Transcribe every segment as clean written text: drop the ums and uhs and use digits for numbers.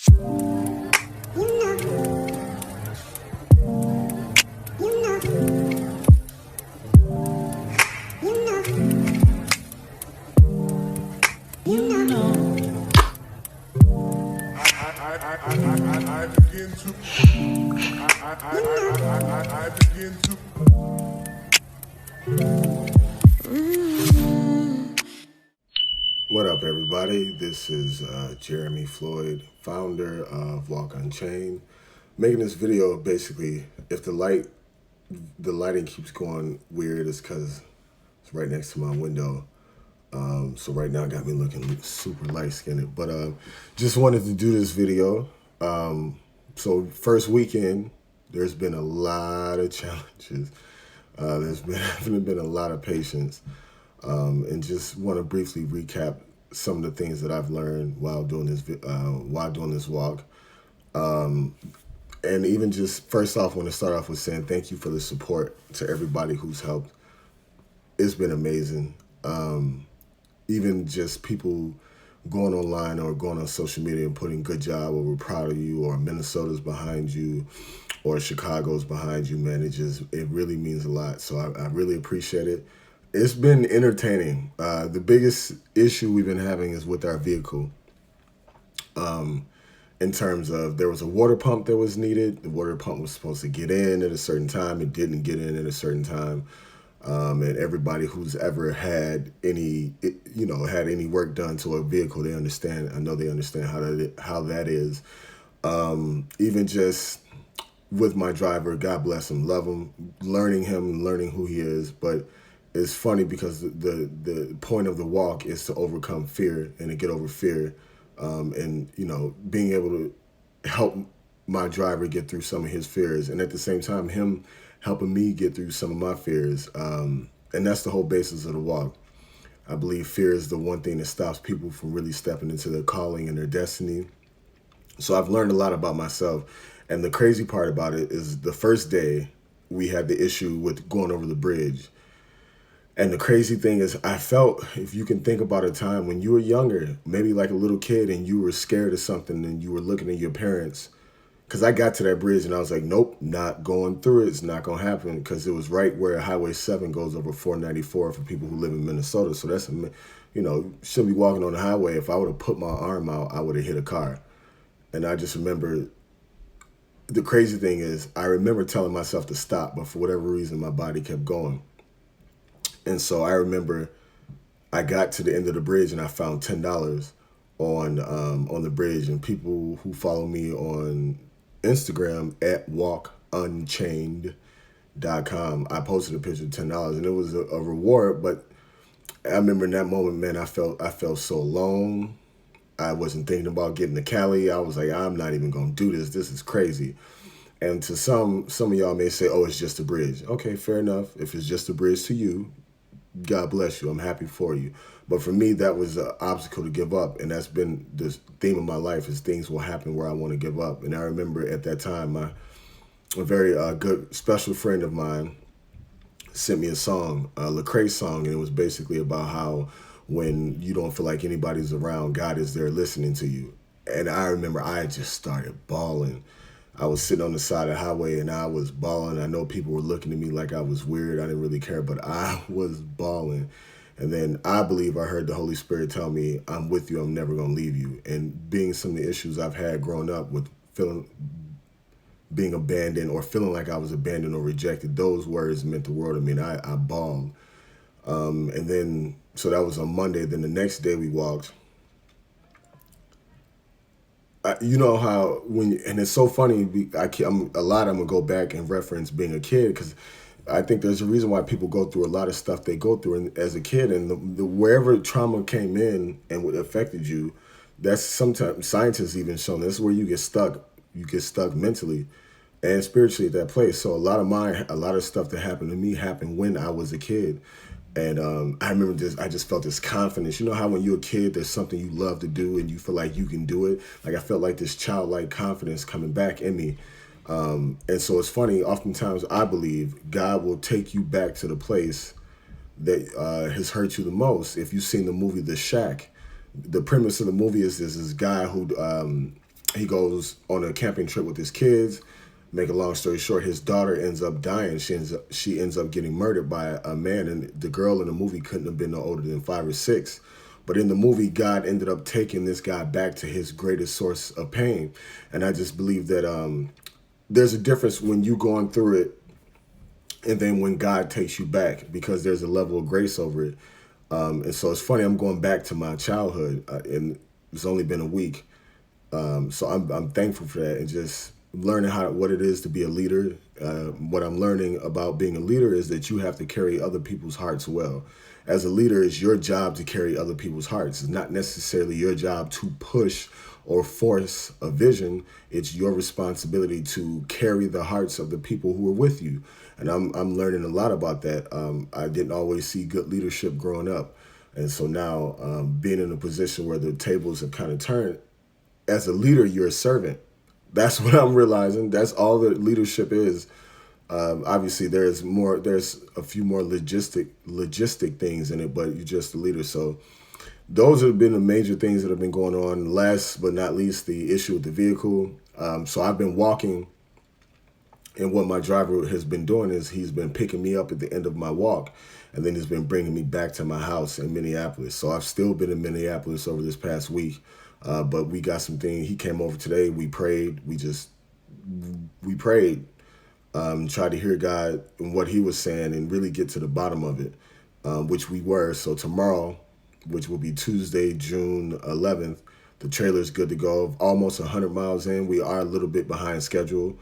I begin to I begin to. What up, everybody? This is Jeremy Floyd, founder of Walk Unchained. Making this video, basically, if the lighting keeps going weird, it's because it's right next to my window. So right now, it got me looking super light-skinned. But just wanted to do this video. So first weekend, there's been a lot of challenges. There's been a lot of patience. And just want to briefly recap some of the things that I've learned while doing this walk. And even just first off, I want to start off with saying thank you for the support to everybody who's helped. It's been amazing. Even just people going online or going on social media and putting good job or we're proud of you or Minnesota's behind you or Chicago's behind you, man. It really means a lot. So I really appreciate it. It's been entertaining. The biggest issue we've been having is with our vehicle. In terms of there was a water pump that was needed. The water pump was supposed to get in at a certain time. It didn't get in at a certain time. And everybody who's ever had any work done to a vehicle, they understand. I know they understand how that is. Even just with my driver, God bless him, love him, learning who he is. But it's funny because the point of the walk is to overcome fear and to get over fear. And being able to help my driver get through some of his fears, and at the same time, him helping me get through some of my fears. And that's the whole basis of the walk. I believe fear is the one thing that stops people from really stepping into their calling and their destiny. So I've learned a lot about myself. And the crazy part about it is the first day we had the issue with going over the bridge. And the crazy thing is I felt, if you can think about a time when you were younger, maybe like a little kid, and you were scared of something and you were looking at your parents. Because I got to that bridge and I was like, nope, not going through it. It's not going to happen, because it was right where Highway 7 goes over 494 for people who live in Minnesota. So that's, shouldn't be walking on the highway. If I would have put my arm out, I would have hit a car. And I just remember, the crazy thing is I remember telling myself to stop, but for whatever reason, my body kept going. And so I remember I got to the end of the bridge and I found $10 on the bridge. And people who follow me on Instagram at walkunchained.com, I posted a picture of $10 and it was a reward. But I remember in that moment, man, I felt so alone. I wasn't thinking about getting to Cali. I was like, I'm not even gonna do this. This is crazy. And to some of y'all may say, oh, it's just a bridge. Okay, fair enough. If it's just a bridge to you, God bless you. I'm happy for you. But for me, that was an obstacle to give up. And that's been the theme of my life, is things will happen where I want to give up. And I remember at that time, a very good, special friend of mine sent me a song, a Lecrae song. And it was basically about how when you don't feel like anybody's around, God is there listening to you. And I remember I just started bawling. I was sitting on the side of the highway and I was bawling. I know people were looking at me like I was weird. I didn't really care, but I was bawling. And then I believe I heard the Holy Spirit tell me, I'm with you, I'm never gonna leave you. And being some of the issues I've had growing up with being abandoned or feeling like I was abandoned or rejected, those words meant the world to me, and I bawled. And then, so that was on Monday. Then the next day we walked. You know how and it's so funny, I'm gonna go back and reference being a kid, because I think there's a reason why people go through a lot of stuff they go through as a kid, and wherever trauma came in and what affected you, that's sometimes scientists even shown this is where you get stuck mentally and spiritually at that place. So a lot of stuff that happened to me happened when I was a kid. And I remember I just felt this confidence. You know how when you're a kid, there's something you love to do and you feel like you can do it? Like I felt like this childlike confidence coming back in me. And so it's funny, oftentimes I believe God will take you back to the place that has hurt you the most. If you've seen the movie The Shack, the premise of the movie is this guy who he goes on a camping trip with his kids. Make a long story short, his daughter ends up dying. She ends up getting murdered by a man, and the girl in the movie couldn't have been no older than 5 or 6. But in the movie, God ended up taking this guy back to his greatest source of pain. And I just believe that there's a difference when you going through it and then when God takes you back, because there's a level of grace over it. And so it's funny, I'm going back to my childhood, and it's only been a week. So I'm thankful for that, and just learning what it is to be a leader. What I'm learning about being a leader is that you have to carry other people's hearts well. As a leader, it's your job to carry other people's hearts. It's not necessarily your job to push or force a vision. It's your responsibility to carry the hearts of the people who are with you. And I'm learning a lot about that. I didn't always see good leadership growing up. And so now, being in a position where the tables have kind of turned, as a leader, you're a servant. That's what I'm realizing. That's all that leadership is. Obviously, there's a few more logistic things in it, but you're just a leader. So those have been the major things that have been going on. Last but not least, the issue with the vehicle. So I've been walking, and what my driver has been doing is he's been picking me up at the end of my walk, and then he's been bringing me back to my house in Minneapolis. So I've still been in Minneapolis over this past week. But we got some things. He came over today. We prayed. We prayed, tried to hear God and what he was saying and really get to the bottom of it, which we were. So tomorrow, which will be Tuesday, June 11th, the trailer's good to go. Almost 100 miles in. We are a little bit behind schedule.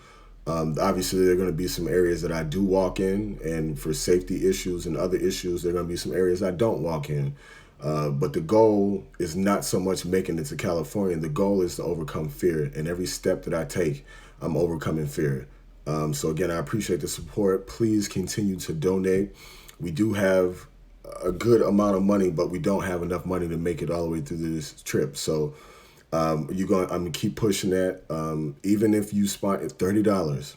Obviously, there are going to be some areas that I do walk in, and for safety issues and other issues, there are going to be some areas I don't walk in. But the goal is not so much making it to California. The goal is to overcome fear. And every step that I take, I'm overcoming fear. So again, I appreciate the support. Please continue to donate. We do have a good amount of money, but we don't have enough money to make it all the way through this trip. So I'm gonna keep pushing that. Even if you spot $30.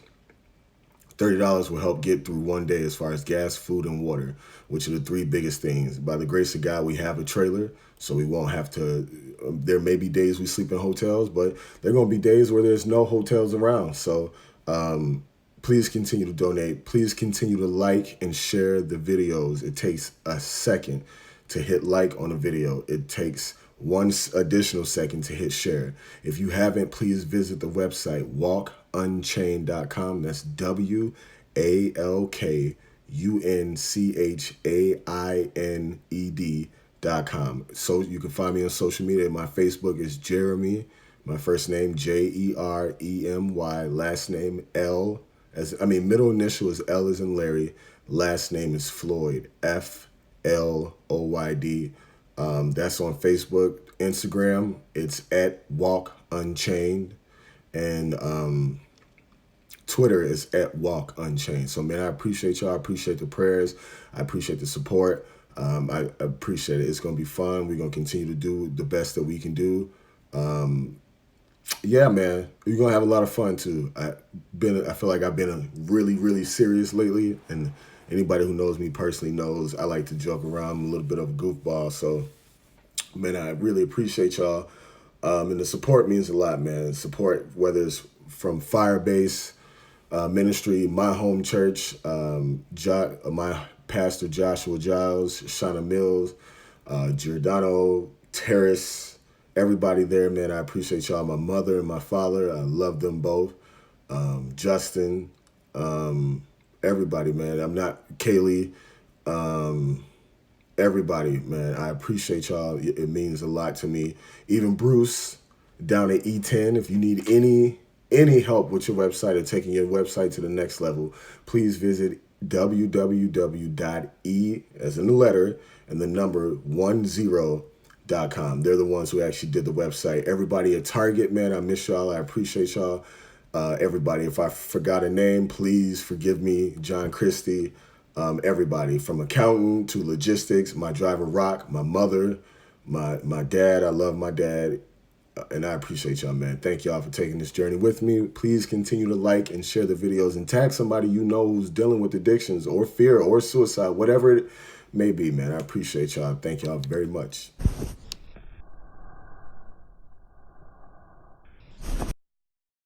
$30 will help get through one day as far as gas, food, and water, which are the 3 biggest things. By the grace of God, we have a trailer, so we won't have to. There may be days we sleep in hotels, but there are going to be days where there's no hotels around. So please continue to donate. Please continue to like and share the videos. It takes a second to hit like on a video. It takes 1 additional second to hit share. If you haven't, please visit the website walkunchained.com. That's WALKUNCHAINED.com. So you can find me on social media. My Facebook is Jeremy. My first name Jeremy. Last name middle initial is L as in Larry. Last name is Floyd. FLOYD. That's on Facebook. Instagram, it's at Walk Unchained, and Twitter is at Walk Unchained. So man, I appreciate y'all. I appreciate the prayers. I appreciate the support. I appreciate it. It's gonna be fun. We're gonna continue to do the best that we can do. Yeah, man, you're gonna have a lot of fun too. I feel like I've been really, really serious lately, and anybody who knows me personally knows I like to joke around. I'm a little bit of a goofball, so man, I really appreciate y'all. And the support means a lot, man. Support, whether it's from Firebase Ministry, my home church, my pastor Joshua Giles, Shauna Mills, Giordano, Terrace, everybody there, man. I appreciate y'all. My mother and my father, I love them both. Justin, everybody, man. I'm not Kaylee. Everybody, man, I appreciate y'all. It means a lot to me. Even Bruce down at E10, if you need any help with your website or taking your website to the next level, please visit www.e as in the letter and the number 10.com. They're the ones who actually did the website. Everybody at Target, man, I miss y'all. I appreciate y'all. Everybody, if I forgot a name, please forgive me. John Christie. Everybody from accountant to logistics, my driver Rock, my mother, my dad. I love my dad, and I appreciate y'all, man. Thank y'all for taking this journey with me. Please continue to like and share the videos and tag somebody you know who's dealing with addictions or fear or suicide, whatever it may be, man. I appreciate y'all. Thank y'all very much.